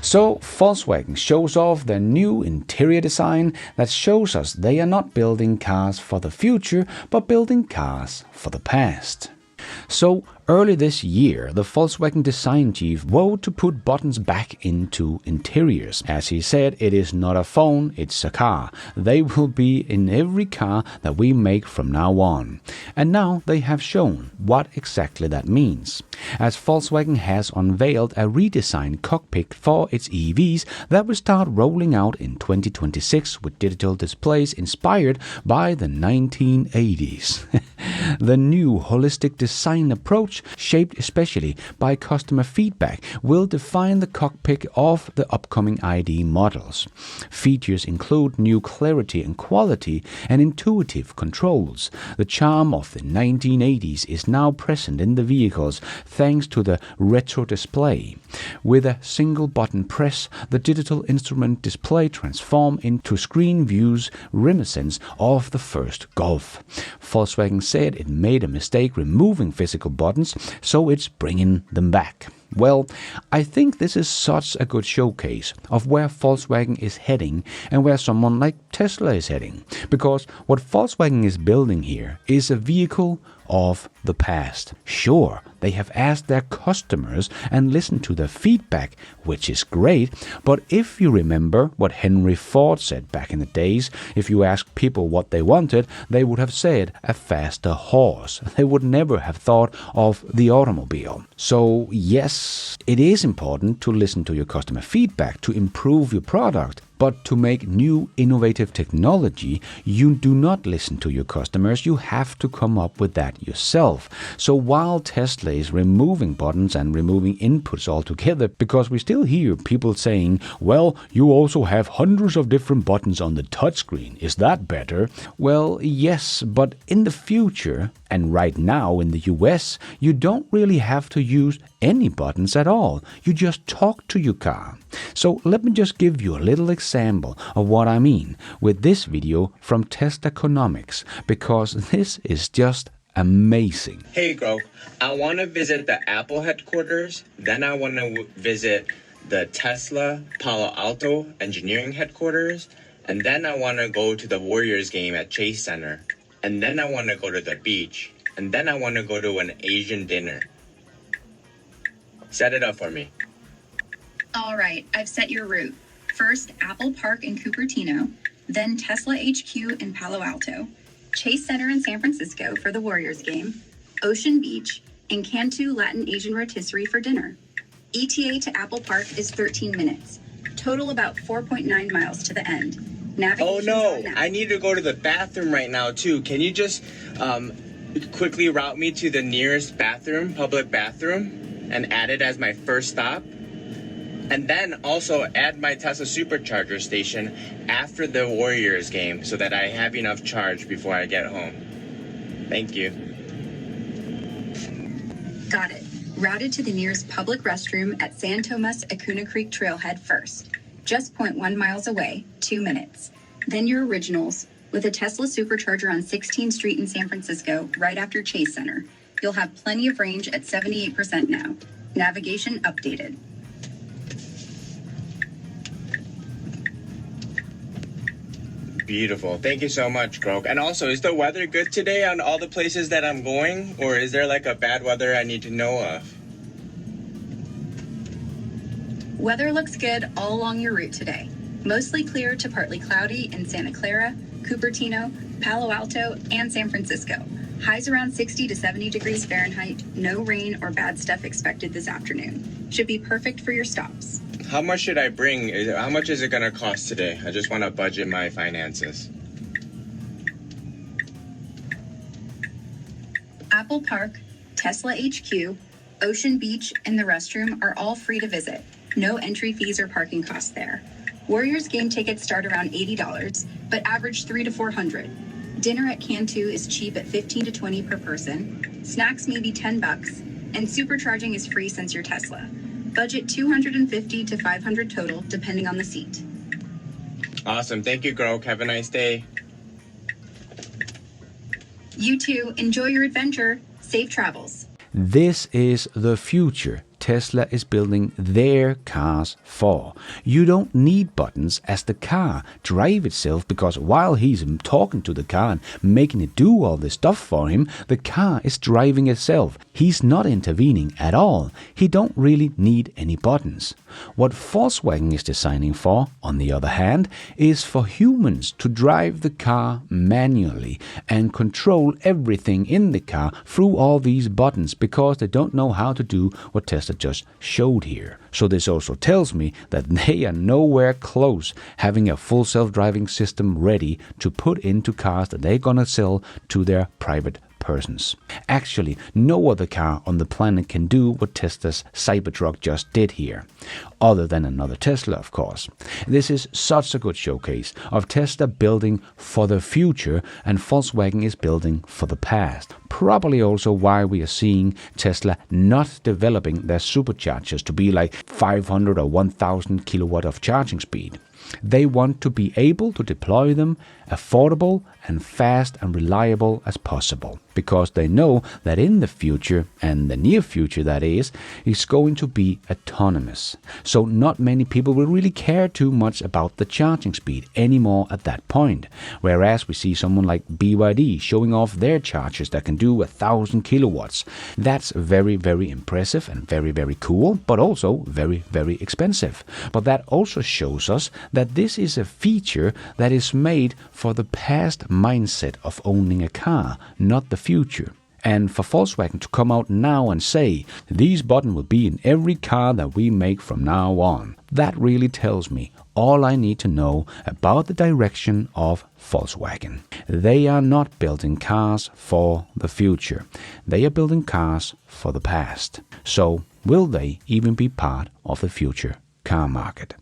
So Volkswagen shows off their new interior design that shows us they are not building cars for the future, but building cars for the past. So early this year, the Volkswagen design chief vowed to put buttons back into interiors. As he said, it is not a phone, it's a car. They will be in every car that we make from now on. And now they have shown what exactly that means, as Volkswagen has unveiled a redesigned cockpit for its EVs that will start rolling out in 2026 with digital displays inspired by the 1980s. The new holistic design approach, shaped especially by customer feedback, will define the cockpit of the upcoming ID models. Features include new clarity and quality and intuitive controls. The charm of the 1980s is now present in the vehicles thanks to the retro display. With a single button press, the digital instrument display transforms into screen views reminiscent of the first Golf. Volkswagen said it made a mistake removing physical buttons, so it's bringing them back. Well, I think this is such a good showcase of where Volkswagen is heading and where someone like Tesla is heading. Because what Volkswagen is building here is a vehicle of the past. Sure, they have asked their customers and listened to their feedback, which is great, but if you remember what Henry Ford said back in the days, if you asked people what they wanted, they would have said a faster horse. They would never have thought of the automobile. So yes, it is important to listen to your customer feedback to improve your product. But to make new innovative technology, you do not listen to your customers, you have to come up with that yourself. So while Tesla is removing buttons and removing inputs altogether, because we still hear people saying, well, you also have hundreds of different buttons on the touchscreen, is that better? Well, yes, but in the future, and right now in the US, you don't really have to use any buttons at all. You just talk to your car. So let me just give you a little example of what I mean with this video from Teslaconomics, because this is just amazing. Hey Grok, I want to visit the Apple headquarters, then I want to visit the Tesla Palo Alto engineering headquarters, and then I want to go to the Warriors game at Chase Center, and then I want to go to the beach, and then I want to go to an Asian dinner. Set it up for me. All right, I've set your route. First, Apple Park in Cupertino, then Tesla HQ in Palo Alto, Chase Center in San Francisco for the Warriors game, Ocean Beach, and Cantu Latin Asian Rotisserie for dinner. ETA to Apple Park is 13 minutes. Total about 4.9 miles to the end. Oh no, I need to go to the bathroom right now too. Can you just quickly route me to the nearest bathroom, public bathroom, and add it as my first stop? And then also add my Tesla supercharger station after the Warriors game so that I have enough charge before I get home. Thank you. Got it. Routed to the nearest public restroom at San Tomas Acuna Creek Trailhead first. Just 0.1 miles away, 2 minutes. Then your originals with a Tesla supercharger on 16th Street in San Francisco right after Chase Center. You'll have plenty of range at 78% now. Navigation updated. Beautiful. Thank you so much, Grok. And also, is the weather good today on all the places that I'm going? Or is there like a bad weather I need to know of? Weather looks good all along your route today. Mostly clear to partly cloudy in Santa Clara, Cupertino, Palo Alto, and San Francisco. Highs around 60 to 70 degrees Fahrenheit. No rain or bad stuff expected this afternoon. Should be perfect for your stops. How much should I bring? How much is it going to cost today? I just want to budget my finances. Apple Park, Tesla HQ, Ocean Beach, and the restroom are all free to visit. No entry fees or parking costs there. Warriors game tickets start around $80, but average $300 to $400. Dinner at Cantu is cheap at $15 to $20 per person. Snacks maybe $10, and supercharging is free since you're Tesla. Budget $250 to $500 total, depending on the seat. Awesome. Thank you, Grok. Have a nice day. You too. Enjoy your adventure. Safe travels. This is the future. Tesla is building their cars for. You don't need buttons as the car drive itself, because while he's talking to the car and making it do all this stuff for him, the car is driving itself. He's not intervening at all. He don't really need any buttons. What Volkswagen is designing for, on the other hand, is for humans to drive the car manually and control everything in the car through all these buttons, because they don't know how to do what Tesla just showed here. So this also tells me that they are nowhere close having a full self-driving system ready to put into cars that they're gonna sell to their private persons. Actually, no other car on the planet can do what Tesla's Cybertruck just did here, other than another Tesla, of course. This is such a good showcase of Tesla building for the future, and Volkswagen is building for the past. Probably also why we are seeing Tesla not developing their superchargers to be like 500 or 1000 kilowatt of charging speed. They want to be able to deploy them affordable and fast and reliable as possible, because they know that in the future, and the near future that is going to be autonomous. So not many people will really care too much about the charging speed anymore at that point. Whereas we see someone like BYD showing off their chargers that can do 1000 kilowatts. That's very, very impressive and very, very cool, but also very, very expensive. But that also shows us that this is a feature that is made for the past mindset of owning a car, not the future. And for Volkswagen to come out now and say, these buttons will be in every car that we make from now on, that really tells me all I need to know about the direction of Volkswagen. They are not building cars for the future. They are building cars for the past. So will they even be part of the future car market?